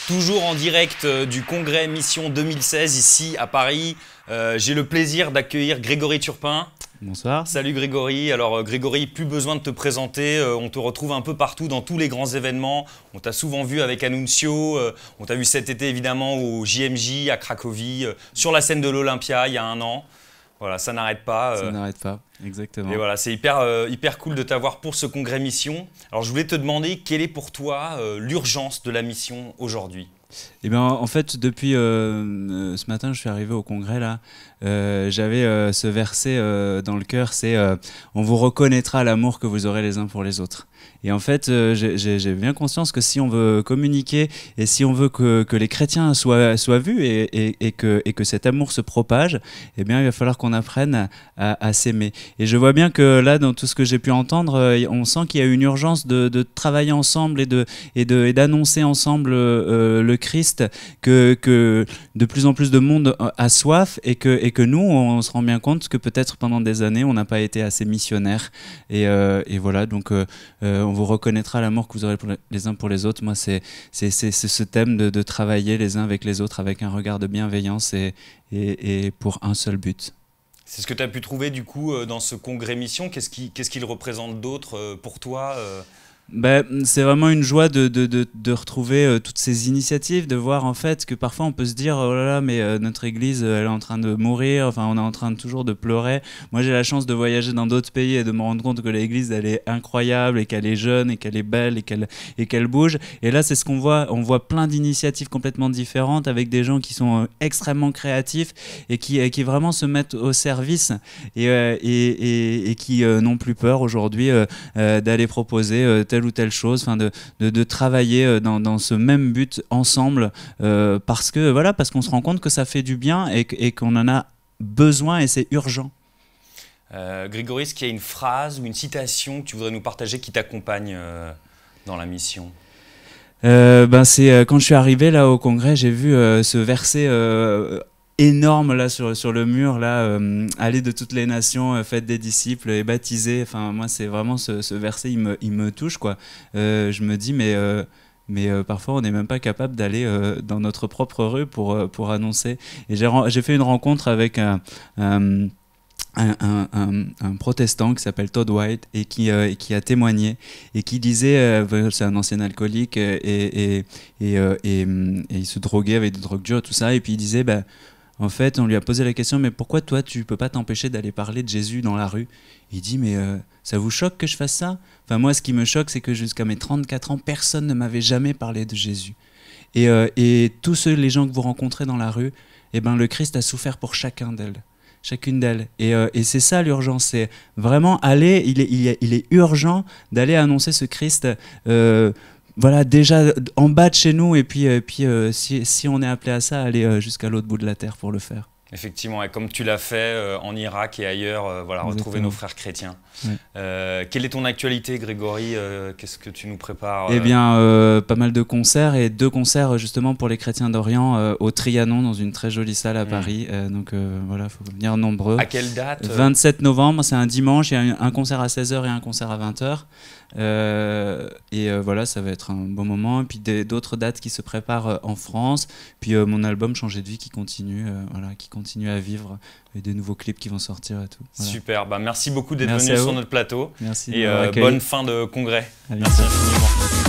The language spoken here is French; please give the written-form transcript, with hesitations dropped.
Toujours en direct du congrès Mission 2016 ici à Paris. J'ai le plaisir d'accueillir Grégory Turpin. Bonsoir. Salut Grégory. Alors Grégory, plus besoin de te présenter, on te retrouve un peu partout dans tous les grands événements. On t'a souvent vu avec Annunzio, on t'a vu cet été évidemment au JMJ à Cracovie, sur la scène de l'Olympia il y a un an. Voilà, ça n'arrête pas. Ça n'arrête pas, exactement. Et voilà, c'est hyper cool de t'avoir pour ce congrès mission. Alors je voulais te demander, quelle est pour toi l'urgence de la mission aujourd'hui ? Eh bien, en fait, depuis ce matin, je suis arrivé au congrès là. J'avais ce verset dans le cœur, c'est on vous reconnaîtra l'amour que vous aurez les uns pour les autres. Et en fait, j'ai bien conscience que si on veut communiquer et si on veut que les chrétiens soient vus et que cet amour se propage, eh bien, il va falloir qu'on apprenne à s'aimer. Et je vois bien que là, dans tout ce que j'ai pu entendre, on sent qu'il y a une urgence de travailler ensemble et d'annoncer ensemble le Christ, que de plus en plus de monde a soif et que nous, on se rend bien compte que peut-être pendant des années, on n'a pas été assez missionnaires. Et voilà, donc on vous reconnaîtra l'amour que vous aurez les uns pour les autres. Moi, c'est ce thème de travailler les uns avec les autres avec un regard de bienveillance et pour un seul but. C'est ce que tu as pu trouver du coup dans ce congrès mission. Qu'est-ce qu'il représente d'autre pour toi c'est vraiment une joie de retrouver toutes ces initiatives, de voir en fait que parfois on peut se dire oh là là mais notre église elle est en train de mourir, enfin on est en train toujours de pleurer. Moi j'ai la chance de voyager dans d'autres pays et de me rendre compte que l'église elle est incroyable et qu'elle est jeune et qu'elle est belle et qu'elle bouge. Et là c'est ce qu'on voit, on voit plein d'initiatives complètement différentes avec des gens qui sont extrêmement créatifs et qui vraiment se mettent au service et qui n'ont plus peur aujourd'hui d'aller proposer telle ou telle chose, de travailler dans ce même but ensemble parce qu'on se rend compte que ça fait du bien et qu'on en a besoin et c'est urgent. Grégory, est-ce qu'il y a une phrase ou une citation que tu voudrais nous partager qui t'accompagne dans la mission ? C'est quand je suis arrivé là au congrès, j'ai vu ce verset énorme là sur le mur là, allez de toutes les nations, faites des disciples et baptisez. Enfin moi c'est vraiment ce verset il me touche quoi. Je me dis mais parfois on n'est même pas capable d'aller dans notre propre rue pour annoncer. Et j'ai fait une rencontre avec un protestant qui s'appelle Todd White et qui a témoigné et qui disait, c'est un ancien alcoolique et il se droguait avec des drogues dures tout ça, et puis il disait en fait on lui a posé la question mais pourquoi toi tu peux pas t'empêcher d'aller parler de Jésus dans la rue? Il dit mais ça vous choque que je fasse ça? Enfin moi ce qui me choque c'est que jusqu'à mes 34 ans personne ne m'avait jamais parlé de Jésus et tous les gens que vous rencontrez dans la rue, eh ben le Christ a souffert pour chacune d'elles. Et c'est ça l'urgence, c'est vraiment aller, il est urgent d'aller annoncer ce Christ voilà, déjà en bas de chez nous, et puis si on est appelé à ça, aller jusqu'à l'autre bout de la terre pour le faire. Effectivement, et comme tu l'as fait en Irak et ailleurs, voilà, retrouver nos frères chrétiens. Ouais. Quelle est ton actualité, Grégory? Qu'est-ce que tu nous prépares Eh bien, pas mal de concerts, et 2 concerts justement pour les chrétiens d'Orient au Trianon, dans une très jolie salle à Paris. Donc voilà, il faut venir nombreux. À quelle date? 27 novembre, c'est un dimanche, il y a un concert à 16h et un concert à 20h. Voilà, ça va être un bon moment. Et puis d'autres dates qui se préparent en France. Puis mon album Changer de vie qui continue, qui continue à vivre, et des nouveaux clips qui vont sortir et tout. Voilà. Super, merci beaucoup d'être venu sur notre plateau. Merci. Et bonne fin de congrès. Merci infiniment.